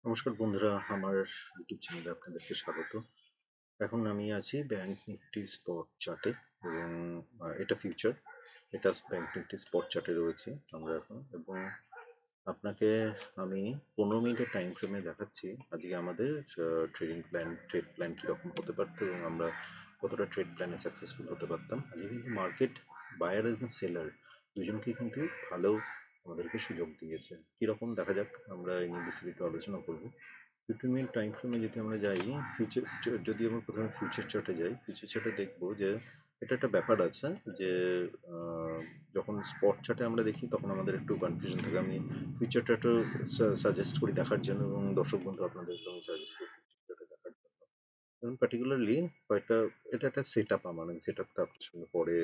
নমস্কার বন্ধুরা, আমার ইউটিউব চ্যানেলে আপনাদেরকে স্বাগত। এখন আমি আছি ব্যাংক নিফটি স্পট চার্টে এবং এটা ফিউচার, এটা ব্যাংক নিফটি স্পট চার্টে রয়েছে আমরা এখন। এবং আপনাকে আমি 15 মিনিটের টাইম ফ্রেমে দেখাচ্ছি আজকে আমাদের ট্রেড প্ল্যান কীরকম হতে পারতো এবং আমরা কতটা ট্রেড প্ল্যানে সাকসেসফুল হতে পারতাম। আজকে কিন্তু মার্কেট বায়ার এবং সেলার দুজনকেই কিন্তু ভালো আমাদেরকে সুযোগ দিয়েছে। কীরকম দেখা যাক, আমরা এই নিয়ে বিস্তারিত আলোচনা করবো। 15 মিনিট টাইম ফ্রেমে যদি আমরা যাই, ফিউচার যদি আমরা প্রথমে ফিউচার চার্টে যাই, ফিউচার চার্টে দেখবো যে এটা একটা ব্যাপার আছে যে আহ, যখন স্পট চার্টে আমরা দেখি তখন আমাদের একটু কনফিউশন থাকে। আমি ফিউচার চার্টও সাজেস্ট করি দেখার জন্য এবং দর্শক বন্ধু আপনাদেরকে আমি সাজেস্ট করি ফিউচার চার্টে দেখার জন্য। এবং পার্টিকুলারলি কয়েকটা, এটা একটা সেট আপ, আমার সেট আপটা আপনার সঙ্গে পরে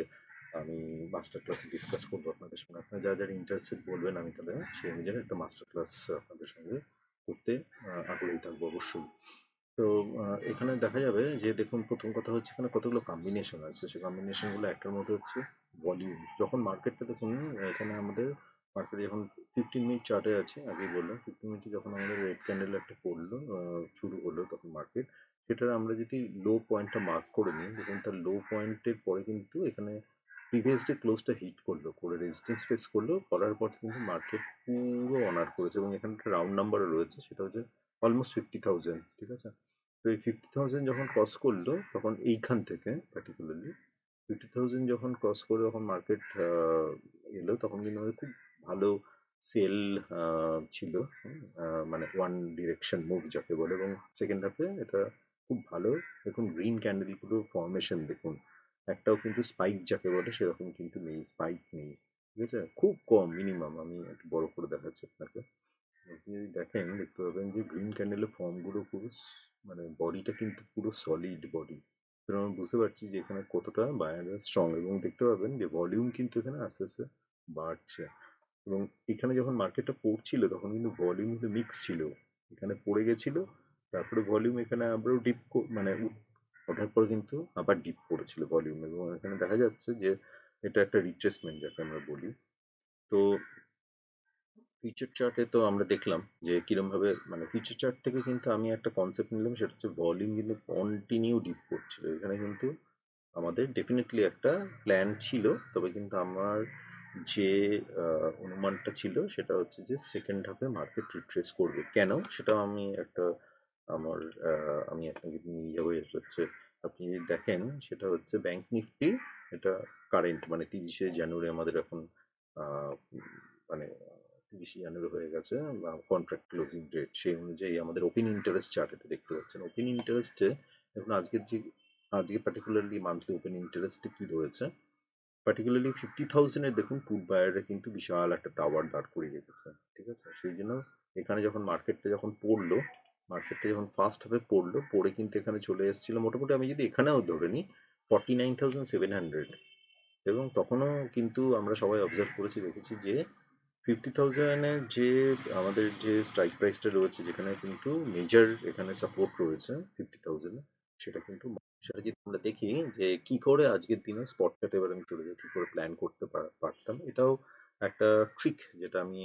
আমি মাস্টার ক্লাসে ডিসকাস করবো আপনাদের সঙ্গে। আপনারা যারা যারা ইন্টারেস্টেড বলবেন, আমি তাহলে সেই অনুযায়ী একটা মাস্টার ক্লাস আপনাদের সঙ্গে করতে আগ্রহী থাকবো অবশ্যই। তো এখানে দেখা যাবে যে দেখুন, প্রথম কথা হচ্ছে এখানে কতগুলো কম্বিনেশন আছে। সেই কম্বিনেশনগুলো একটার মধ্যে হচ্ছে ভলিউম। যখন মার্কেটটা দেখুন, এখানে আমাদের মার্কেট যখন 15 মিনিট চার্টে আছে, আগেই বললাম 15 মিনিটে যখন আমাদের রেড ক্যান্ডেল একটা পড়লো, শুরু হলো তখন মার্কেট, সেটার আমরা যদি লো পয়েন্টটা মার্ক করে নিই, দেখুন তার লো পয়েন্টের পরে কিন্তু এখানে প্রিভিয়াস ডে ক্লোজটা হিট করলো, করে রেজিস্ট্যান্স ফেস করলো, করার পর কিন্তু মার্কেট পুরো অনার করেছে এবং এখানে একটা রাউন্ড নাম্বারও রয়েছে, সেটা হচ্ছে অলমোস্ট 50,000। ঠিক আছে? তো এই 50,000 যখন ক্রস করলো তখন এইখান থেকে পার্টিকুলারলি 50,000 যখন ক্রস করে যখন মার্কেট এলো, তখন কিন্তু আমাদের খুব ভালো সেল ছিল। মানে ওয়ান ডিরেকশন মুভ যাকে বলে। এবং সেকেন্ড হাফে এটা খুব ভালো। দেখুন গ্রিন ক্যান্ডেলগুলো ফর্মেশন দেখুন, একটাও কিন্তু স্পাইক যাকে বলে সেরকম কিন্তু নেই, স্পাইক নেই। ঠিক আছে? খুব কম, মিনিমাম। আমি একটু বড় করে দেখাচ্ছি আপনাকে। আপনি যদি দেখেন, দেখতে পাবেন যে গ্রিন ক্যান্ডেলের ফর্মগুলো পুরো মানে বডিটা কিন্তু পুরো সলিড বডি। সুতরাং আমি বুঝতে পারছি যে এখানে কতটা বায়াররা স্ট্রং। এবং দেখতে পাবেন যে ভলিউম কিন্তু এখানে আস্তে আস্তে বাড়ছে। এবং এখানে যখন মার্কেটটা পড়ছিল তখন কিন্তু ভলিউম কিন্তু মিক্স ছিল, এখানে পড়ে গেছিল, তারপরে ভলিউম এখানে আবারও ডিপ, মানে ওঠার পর কিন্তু আবার ডিপ করেছিল ভলিউম। এবং এখানে দেখা যাচ্ছে যে এটা একটা রিট্রেসমেন্ট যাকে আমরা বলি। তো ফিউচার চার্টে তো আমরা দেখলাম যে কিরম ভাবে, মানে ফিউচার চার্ট থেকে কিন্তু আমি একটা কনসেপ্ট নিলাম, সেটা হচ্ছে ভলিউম কিন্তু কন্টিনিউ ডিপ করছিল এখানে। কিন্তু আমাদের ডেফিনেটলি একটা প্ল্যান ছিল, তবে কিন্তু আমার যে অনুমানটা ছিল সেটা হচ্ছে যে সেকেন্ড হাফে মার্কেট রিট্রেস করবে। কেন সেটাও আমি একটা আমার আমি আপনাকে নিয়ে যাবো। এটা হচ্ছে, আপনি যদি দেখেন, সেটা হচ্ছে ব্যাংক নিফটি, এটা কারেন্ট মানে 30শে জানুয়ারি আমাদের এখন মানে 30শে জানুয়ারি হয়ে গেছে কন্ট্রাক্ট ক্লোজিং ডেট। সেই অনুযায়ী আমাদের ওপেন ইন্টারেস্ট চার্ট এটা দেখতে পাচ্ছেন। ওপেন ইন্টারেস্টে এখন আজকের যে, আজকে পার্টিকুলারলি মান্থলি ওপেন ইন্টারেস্টে কি রয়েছে, পার্টিকুলারলি 50,000-এর দেখুন পুট বায়াররা কিন্তু বিশাল একটা টাওয়ার দাঁড় করিয়ে রেখেছে। ঠিক আছে? সেই জন্য এখানে যখন মার্কেটটা যখন পড়লো, মার্কেটটা যখন ফার্স্ট হাফে পড়লো, পড়ে কিন্তু এখানে চলে এসেছিল মোটামুটি, আমি যদি এখানেও ধরে নিই 49,700। এবং তখনও কিন্তু আমরা সবাই অবজার্ভ করেছি, দেখেছি যে 50,000-এর যে আমাদের যে স্ট্রাইক প্রাইসটা রয়েছে, যেখানে কিন্তু মেজর এখানে সাপোর্ট রয়েছে 50,000, সেটা কিন্তু, সেটা যদি আমরা দেখি যে কি করে আজকের দিনে স্পট চার্টে, এবার আমি চলে যাই কি করে প্ল্যান করতে পারতাম। এটাও একটা ট্রিক যেটা আমি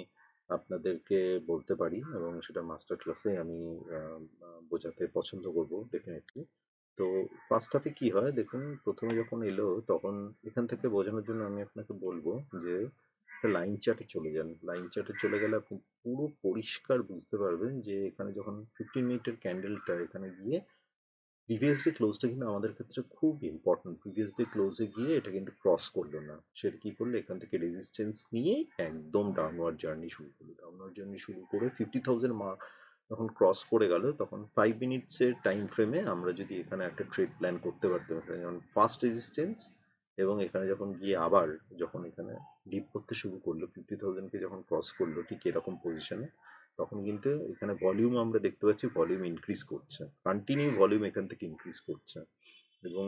আপনাদেরকে বলতে পারি এবং সেটা মাস্টার ক্লাসে আমি বোঝাতে পছন্দ করব ডেফিনেটলি। তো ফার্স্ট হাফে কি হয় দেখুন, প্রথমে যখন এলো তখন এখান থেকে বোঝানোর জন্য আমি আপনাকে বলবো যে লাইন চার্টে চলে যান। লাইন চার্টে চলে গেলে আপনি পুরো পরিষ্কার বুঝতে পারবেন যে এখানে যখন 15 মিনিটের ক্যান্ডেলটা এখানে গিয়ে প্রিভিয়াস ডে ক্লোজটা কিন্তু আমাদের ক্ষেত্রে খুব ইম্পর্টেন্ট। প্রিভিয়াস ডে ক্লোজে গিয়ে এটা কিন্তু ক্রস করলো না, সেটা কি করলো, এখান থেকে রেজিস্ট্যান্স নিয়ে একদম ডাউনওয়ার্ড জার্নি শুরু করলো। ডাউনওয়ার্ড জার্নি শুরু করে 50,000 মার্ক যখন ক্রস করে গেল, তখন 5 মিনিটসের টাইম ফ্রেমে আমরা যদি এখানে একটা ট্রেড প্ল্যান করতে পারতাম। এখানে যেমন ফার্স্ট রেজিস্ট্যান্স এবং এখানে যখন গিয়ে আবার যখন এখানে ডিপ করতে শুরু করলো, 50,000-কে যখন ক্রস করলো ঠিক এরকম পজিশনে, তখন কিন্তু এখানে ভলিউম আমরা দেখতে পাচ্ছি ভলিউম ইনক্রিজ করছে, কন্টিনিউ ভলিউম এখান থেকে ইনক্রিজ করছে। এবং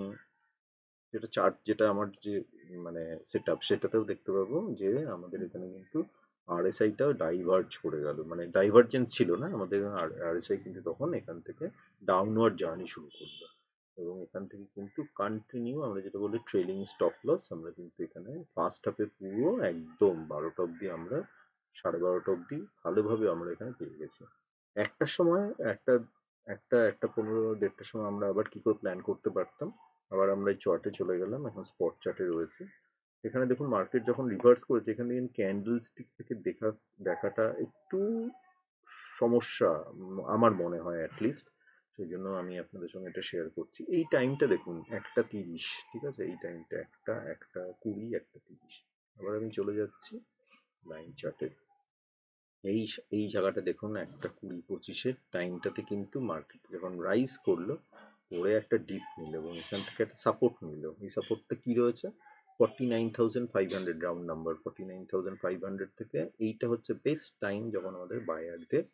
যেটা চার্ট, যেটা আমার যে মানে সেট আপ, সেটাতেও দেখতে পাবো যে আমাদের এখানে কিন্তু আরএসআইটাও ডাইভার্জ করে গেল, মানে ডাইভার্জেন্স ছিল না আমাদের, আরএসআই কিন্তু তখন এখান থেকে ডাউনওয়ার্ড জার্নি শুরু করলো। এবং এখান থেকে কিন্তু কন্টিনিউ আমরা যেটা বলি ট্রেলিং স্টপ লস, আমরা কিন্তু এখানে ফার্স্ট হাফে পুরো একদম 12টা অবধি, আমরা 12:30 অবধি ভালোভাবে আমরা এখানে পেয়ে গেছি। একটার সময় একটা একটা একটা 15 দেড়টার সময় আমরা আবার কি করে প্ল্যান করতে পারতাম, আবার আমরা এই চার্টে চলে গেলাম, এখন স্পট চার্টে রয়েছে। এখানে দেখুন মার্কেট যখন রিভার্স করেছে, এখানে দেখুন ক্যান্ডেল স্টিক থেকে দেখাটা একটু সমস্যা, আমার মনে হয় অ্যাটলিস্ট। সেই জন্য আমি আপনাদের সঙ্গে এটা শেয়ার করছি। এই টাইমটা দেখুন 1টা 30, ঠিক আছে, এই টাইমটা 1টা 20, 1টা 30। আবার আমি চলে যাচ্ছি লাইন চার্টে। এই জায়গাটা দেখুন 1টা 20, 25-এর টাইমটাতে কিন্তু মার্কেট যখন রাইজ করলো, পরে একটা ডিপ নিল এবং এখান থেকে একটা সাপোর্ট নিল। এই সাপোর্টটা কি রয়েছে? 49,500, রাউন্ড নাম্বার 49,500 থেকে এইটা হচ্ছে বেস্ট টাইম যখন আমাদের বায়ারদের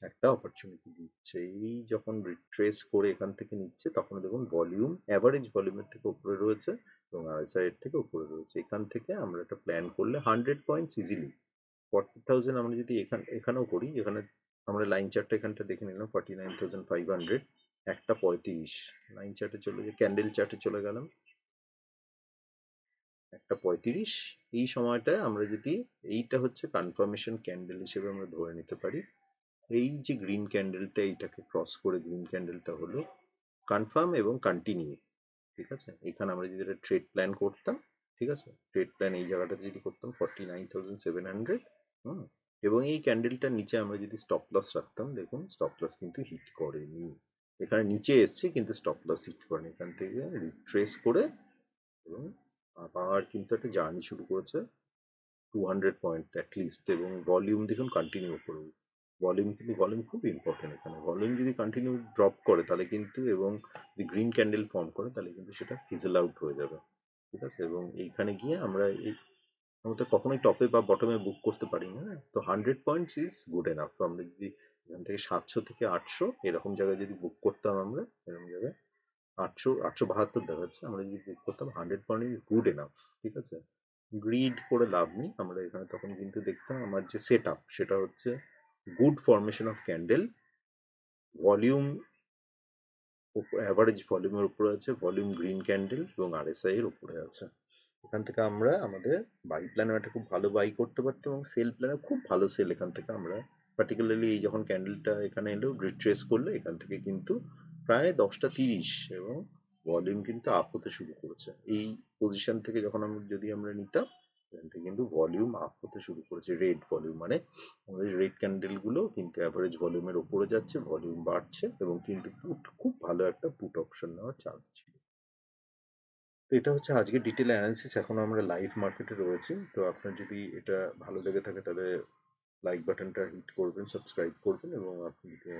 একটা অপরচুনিটি দিচ্ছে। এই যখন রিট্রেস করে এখান থেকে নিচ্ছে, তখন দেখুন ভলিউম অ্যাভারেজ ভলিউমের থেকে উপরে রয়েছে এবং আরএসআই এর থেকে উপরে রয়েছে। এখান থেকে আমরা একটা প্ল্যান করলে 100 পয়েন্টস ইজিলি 40,000 আমরা যদি এখানেও করি, এখানে আমরা লাইন চার্টটা এখানটা দেখে নিলাম 49,500, 1টা 35। লাইন চার্টে চলে যাই, ক্যান্ডেল চার্টে চলে গেলাম, 1টা 35। এই সময়টায় আমরা যদি, এইটা হচ্ছে কনফার্মেশন ক্যান্ডেল হিসেবে আমরা ধরে নিতে পারি। এই যে গ্রিন ক্যান্ডেলটা, এইটাকে ক্রস করে গ্রিন ক্যান্ডেলটা হলো কনফার্ম এবং কন্টিনিউ, ঠিক আছে। এখানে আমরা যদি একটা ট্রেড প্ল্যান করতাম, ঠিক আছে, ট্রেড প্ল্যান এই জায়গাটাতে যদি করতাম 49,700, হুম, এবং এই ক্যান্ডেলটার নিচে আমরা যদি স্টপ লস রাখতাম, দেখুন স্টপ লস কিন্তু হিট করেনি। এখানে নিচে এসছে কিন্তু স্টপ লস হিট করেনি। এখান থেকে রিট্রেস করে এবং আবার কিন্তু একটা জার্নি শুরু করেছে 200 পয়েন্ট অ্যাটলিস্ট, এবং ভলিউম দেখুন কন্টিনিউ করবে। ভলিউম খুব ইম্পর্টেন্ট এখানে। ভলিউম যদি কন্টিনিউ ড্রপ করে তাহলে কিন্তু, এবং যদি গ্রিন ক্যান্ডেল ফর্ম করে তাহলে কিন্তু সেটা ফিজল আউট হয়ে যাবে, ঠিক আছে। এবং এইখানে গিয়ে আমরা আমরা তো কখনোই টপে বা বটমে বুক করতে পারি না। তো 100 পয়েন্টস ইজ গুড এনাফ। তো আমরা যদি এখান থেকে 700 থেকে 800 এরকম জায়গায় যদি বুক করতাম, আমরা এরকম জায়গায় 872 দেখাচ্ছে, আমরা যদি বুক করতাম 100 পয়েন্ট ইজ গুড এনাফ, ঠিক আছে। গ্রিড করে লাভ নেই। আমরা এখানে তখন কিন্তু দেখতাম আমার যে সেট আপ সেটা হচ্ছে good formation of candle, volume average ভলিউমের উপরে আছে, ভলিউম গ্রিন ক্যান্ডেল এবং আরএসআই এর উপরে আছে। এখান থেকে আমরা আমাদের বাই প্ল্যানও একটা খুব ভালো বাই করতে পারতাম এবং সেল প্ল্যানে খুব ভালো সেল এখান থেকে আমরা, পার্টিকুলারলি এই যখন ক্যান্ডেলটা এখানে এলো রিট্রেস করলে, এখান থেকে কিন্তু প্রায় 10টা 30 এবং ভলিউম কিন্তু আপ হতে শুরু করেছে। এই পজিশন থেকে যখন আমরা নিতাম, এখান থেকে কিন্তু ভলিউম আপ হতে শুরু করেছে, রেড ভলিউম মানে আমাদের রেড ক্যান্ডেল গুলো কিন্তু অ্যাভারেজ ভলিউমের উপরে যাচ্ছে, ভলিউম বাড়ছে এবং কিন্তু পুট খুব ভালো একটা পুট অপশন নেওয়ার চান্স ছিল। তো এটা হচ্ছে আজকে ডিটেল অ্যানালিসিস। এখন আমরা লাইভ মার্কেটে রয়েছি। তো আপনার যদি এটা ভালো লেগে থাকে তাহলে লাইক বাটনটা হিট করবেন, সাবস্ক্রাইব করবেন, এবং আপনি যদি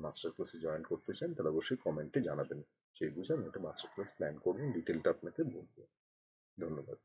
মাস্টার ক্লাসে জয়েন করতে চান তাহলে অবশ্যই কমেন্টে জানাবেন। সেই বুঝে আমি একটা মাস্টার ক্লাস প্ল্যান করবেন, ডিটেলটা আপনাকে বলবো। ধন্যবাদ।